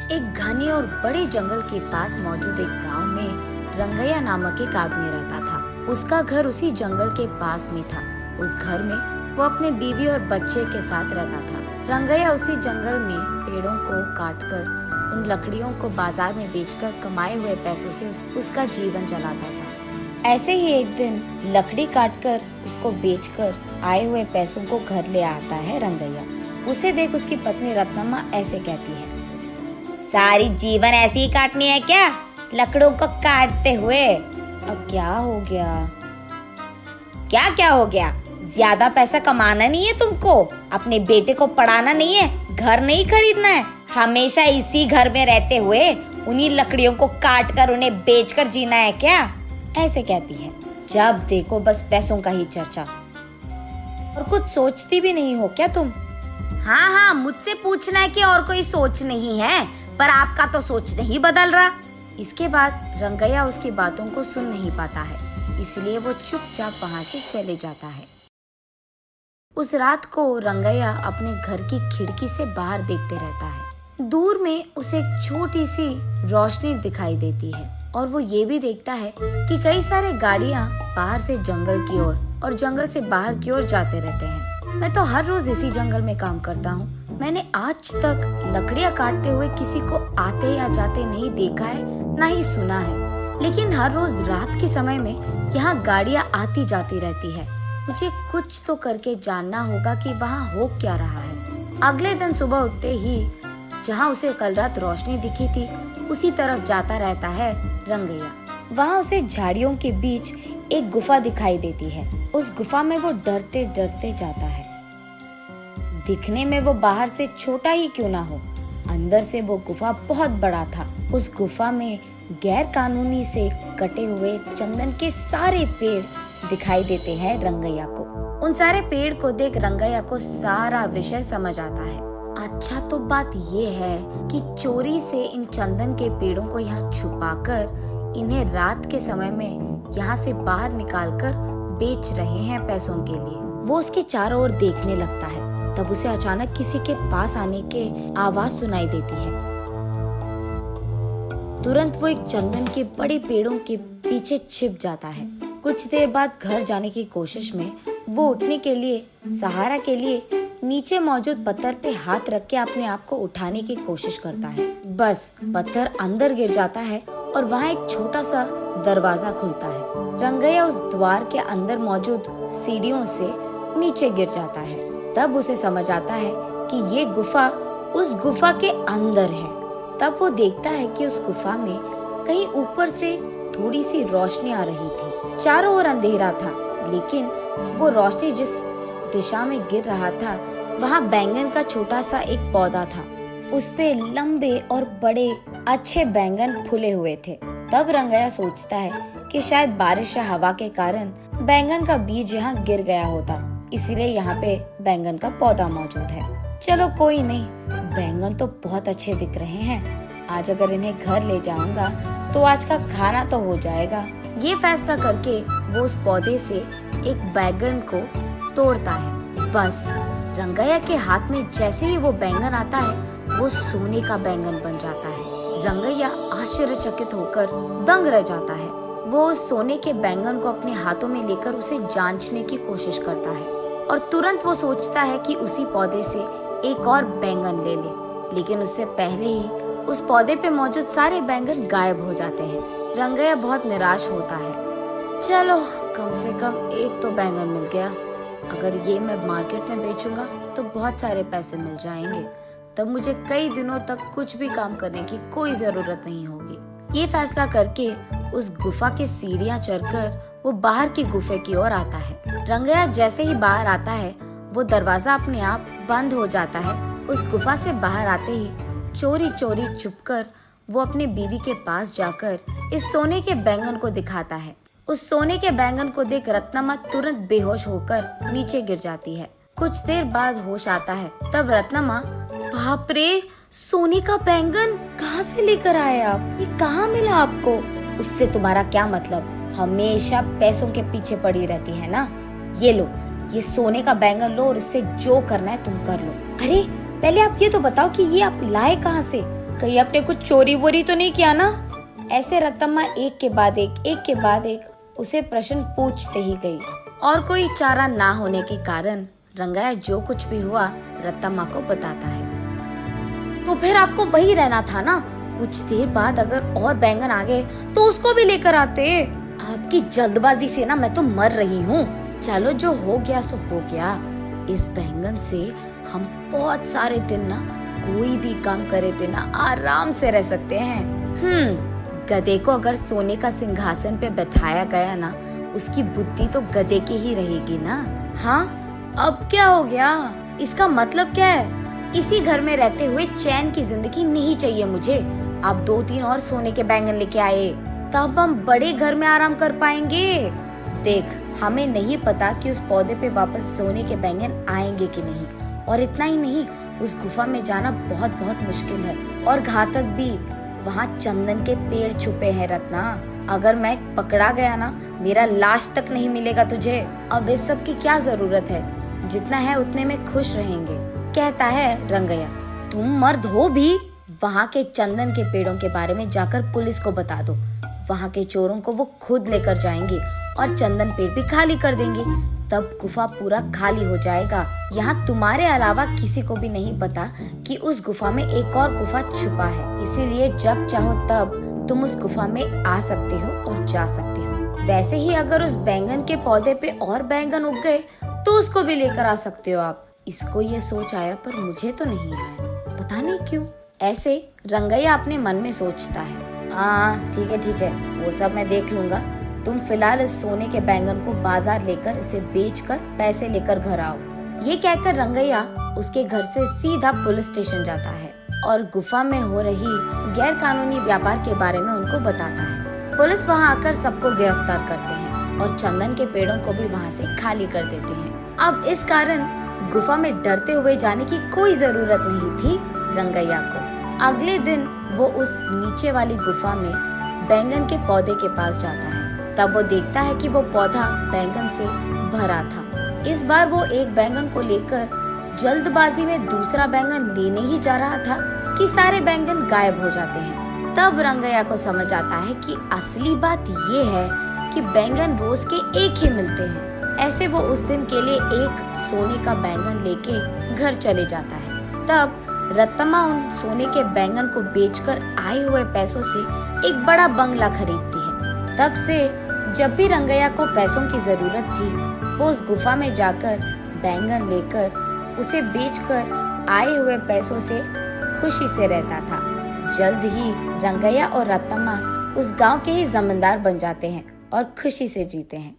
एक घने और बड़े जंगल के पास मौजूद एक गांव में रंगैया नामक एक आदमी रहता था। उसका घर उसी जंगल के पास में था। उस घर में वो अपने बीवी और बच्चे के साथ रहता था। रंगैया उसी जंगल में पेड़ों को काटकर उन लकड़ियों को बाजार में बेचकर कमाए हुए पैसों से उसका जीवन चलाता था। ऐसे ही एक दिन लकड़ी काटकर उसको बेचकर आए हुए पैसों को घर ले आता है रंगैया। उसे देख उसकी पत्नी रत्नम्मा ऐसे कहती है, सारी जीवन ऐसे ही काटनी है क्या, लकड़ों को काटते हुए? अब क्या हो गया? क्या हो गया? ज्यादा पैसा कमाना नहीं है तुमको, अपने बेटे को पढ़ाना नहीं है, घर नहीं खरीदना है, हमेशा इसी घर में रहते हुए उन्हीं लकड़ियों को काट कर उन्हें बेचकर जीना है क्या? ऐसे कहती है। जब देखो बस पैसों का ही चर्चा, और कुछ सोचती भी नहीं हो क्या तुम? हाँ, मुझसे पूछना है कि और कोई सोच नहीं है, पर आपका तो सोच नहीं बदल रहा। इसके बाद रंगैया उसकी बातों को सुन नहीं पाता है, इसलिए वो चुपचाप वहाँ से चले जाता है। उस रात को रंगैया अपने घर की खिड़की से बाहर देखते रहता है। दूर में उसे एक छोटी सी रोशनी दिखाई देती है और वो ये भी देखता है कि कई सारे गाड़ियाँ बाहर से जंगल की ओर और जंगल से बाहर की ओर जाते रहते हैं। मैं तो हर रोज इसी जंगल में काम करता हूँ। मैंने आज तक लकड़ियाँ काटते हुए किसी को आते या जाते नहीं देखा है, ना ही सुना है। लेकिन हर रोज रात के समय में यहाँ गाड़ियाँ आती जाती रहती है। मुझे कुछ तो करके जानना होगा कि वहाँ हो क्या रहा है। अगले दिन सुबह उठते ही जहाँ उसे कल रात रोशनी दिखी थी, उसी तरफ जाता रहता है रंगैया। वहाँ उसे झाड़ियों के बीच एक गुफा दिखाई देती है। उस गुफा में वो डरते डरते जाता है। दिखने में वो बाहर से छोटा ही क्यों ना हो, अंदर से वो गुफा बहुत बड़ा था। उस गुफा में गैर कानूनी से कटे हुए चंदन के सारे पेड़ दिखाई देते हैं रंगैया को। उन सारे पेड़ को देख रंगैया को सारा विषय समझ आता है। अच्छा, तो बात ये है कि चोरी से इन चंदन के पेड़ों को यहाँ छुपाकर इन्हें रात के समय में यहाँ से बाहर निकालकर बेच रहे हैं पैसों के लिए। वो उसके चारों ओर देखने लगता है। तब उसे अचानक किसी के पास आने के आवाज सुनाई देती है। तुरंत वो एक चंदन के बड़े पेड़ों के पीछे छिप जाता है। कुछ देर बाद घर जाने की कोशिश में वो उठने के लिए सहारा के लिए नीचे मौजूद पत्थर पे हाथ रख के अपने आप को उठाने की कोशिश करता है। बस पत्थर अंदर गिर जाता है और वहाँ एक छोटा सा दरवाजा खुलता है। रंगैया उस द्वार के अंदर मौजूद सीढ़ियों से नीचे गिर जाता है। तब उसे समझ आता है कि ये गुफा उस गुफा के अंदर है। तब वो देखता है कि उस गुफा में कहीं ऊपर से थोड़ी सी रोशनी आ रही थी। चारों ओर अंधेरा था, लेकिन वो रोशनी जिस दिशा में गिर रहा था वहाँ बैंगन का छोटा सा एक पौधा था। उस पे लंबे और बड़े अच्छे बैंगन फूले हुए थे। तब रंगैया सोचता है कि शायद बारिश या हवा के कारण बैंगन का बीज यहाँ गिर गया होता, इसीलिए यहाँ पे बैंगन का पौधा मौजूद है। चलो कोई नहीं, बैंगन तो बहुत अच्छे दिख रहे हैं, आज अगर इन्हें घर ले जाऊंगा तो आज का खाना तो हो जाएगा। ये फैसला करके वो उस पौधे से एक बैंगन को तोड़ता है। बस रंगैया के हाथ में जैसे ही वो बैंगन आता है, वो सोने का बैंगन बन जाता है। रंगैया आश्चर्यचकित होकर दंग रह जाता है। वो उस सोने के बैंगन को अपने हाथों में लेकर उसे जांचने की कोशिश करता है और तुरंत वो सोचता है कि उसी पौधे से एक और बैंगन ले ले, लेकिन उससे पहले ही उस पौधे पे मौजूद सारे बैंगन गायब हो जाते हैं। रंगैया बहुत निराश होता है। चलो कम से कम एक तो बैंगन मिल गया, अगर ये मैं मार्केट में बेचूंगा तो बहुत सारे पैसे मिल जाएंगे, तब मुझे कई दिनों तक कुछ भी काम करने की कोई जरूरत नहीं होगी। ये फैसला करके उस गुफा की सीढ़ियाँ चढ़कर वो बाहर की गुफे की ओर आता है। रंगैया जैसे ही बाहर आता है, वो दरवाजा अपने आप बंद हो जाता है। उस गुफा से बाहर आते ही चोरी चोरी छुपकर वो अपने बीवी के पास जाकर इस सोने के बैंगन को दिखाता है। उस सोने के बैंगन को देख रत्नम्मा तुरंत बेहोश होकर नीचे गिर जाती है। कुछ देर बाद होश आता है। तब रत्नम्मा, बाप रे, सोने का बैंगन कहाँ से लेकर आए आप? ये कहाँ मिला आपको? उससे तुम्हारा क्या मतलब? हमेशा पैसों के पीछे पड़ी रहती है ना। ये लो, ये सोने का बैंगन लो और इससे जो करना है तुम कर लो। अरे पहले आप ये तो बताओ कि ये आप लाए कहाँ से? कहीं अपने कुछ चोरी वोरी तो नहीं किया ना। ऐसे रत्तम्मा एक के बाद एक उसे प्रश्न पूछते ही गई और कोई चारा ना होने के कारण रंगैया जो कुछ भी हुआ रत्तम्मा को बताता है। तो फिर आपको वही रहना था ना, कुछ देर बाद अगर और बैंगन आ गए तो उसको भी लेकर आते। आपकी जल्दबाजी से ना मैं तो मर रही हूँ। चलो जो हो गया सो हो गया। इस बैंगन से हम बहुत सारे दिन ना कोई भी काम करे बिना आराम से रह सकते हैं। गधे को अगर सोने का सिंहासन पे बैठाया गया ना, उसकी बुद्धि तो गधे की ही रहेगी ना। हाँ, अब क्या हो गया? इसका मतलब क्या है? इसी घर में रहते हुए चैन की जिंदगी नहीं चाहिए मुझे। आप 2-3 और सोने के बैंगन लेके आए, तब हम बड़े घर में आराम कर पाएंगे। देख, हमें नहीं पता कि उस पौधे पे वापस सोने के बैंगन आएंगे कि नहीं, और इतना ही नहीं, उस गुफा में जाना बहुत बहुत मुश्किल है और घातक भी। वहाँ चंदन के पेड़ छुपे हैं रत्ना। अगर मैं पकड़ा गया ना, मेरा लाश तक नहीं मिलेगा तुझे। अब इस सब की क्या जरूरत है, जितना है उतने में खुश रहेंगे, कहता है रंगैया। तुम मर्द हो भी? वहाँ के चंदन के पेड़ों के बारे में जाकर पुलिस को बता दो। वहाँ के चोरों को वो खुद लेकर जाएंगे और चंदन पेड़ भी खाली कर देंगे। तब गुफा पूरा खाली हो जाएगा। यहाँ तुम्हारे अलावा किसी को भी नहीं पता कि उस गुफा में एक और गुफा छुपा है। इसीलिए जब चाहो तब तुम उस गुफा में आ सकते हो और जा सकते हो। वैसे ही अगर उस बैंगन के पौधे पे और बैंगन उग गए तो उसको भी लेकर आ सकते हो आप। इसको ये सोच आया पर मुझे तो नहीं आया, पता नहीं क्यों। ऐसे रंगैया अपने मन में सोचता है। ठीक है, वो सब मैं देख लूंगा। तुम फिलहाल इस सोने के बैंगन को बाजार लेकर इसे बेचकर पैसे लेकर घर आओ। ये कहकर रंगैया उसके घर से सीधा पुलिस स्टेशन जाता है और गुफा में हो रही गैर कानूनी व्यापार के बारे में उनको बताता है। पुलिस वहाँ आकर सबको गिरफ्तार करते हैं और चंदन के पेड़ों को भी वहाँ से खाली कर देते हैं। अब इस कारण गुफा में डरते हुए जाने की कोई जरूरत नहीं थी रंगैया को। अगले दिन वो उस नीचे वाली गुफा में बैंगन के पौधे के पास जाता है। तब वो देखता है कि वो पौधा बैंगन से भरा था। इस बार वो एक बैंगन को लेकर जल्दबाजी में दूसरा बैंगन लेने ही जा रहा था कि सारे बैंगन गायब हो जाते हैं। तब रंगैया को समझ आता है कि असली बात ये है कि बैंगन रोज के एक ही मिलते हैं। ऐसे वो उस दिन के लिए एक सोने का बैंगन लेके घर चले जाता है। तब रत्तम्मा उन सोने के बैंगन को बेचकर आए हुए पैसों से एक बड़ा बंगला खरीदती है। तब से जब भी रंगैया को पैसों की जरूरत थी, वो उस गुफा में जाकर बैंगन लेकर उसे बेचकर आए हुए पैसों से खुशी से रहता था। जल्द ही रंगैया और रत्तम्मा उस गांव के ही जमींदार बन जाते हैं और खुशी से जीते हैं।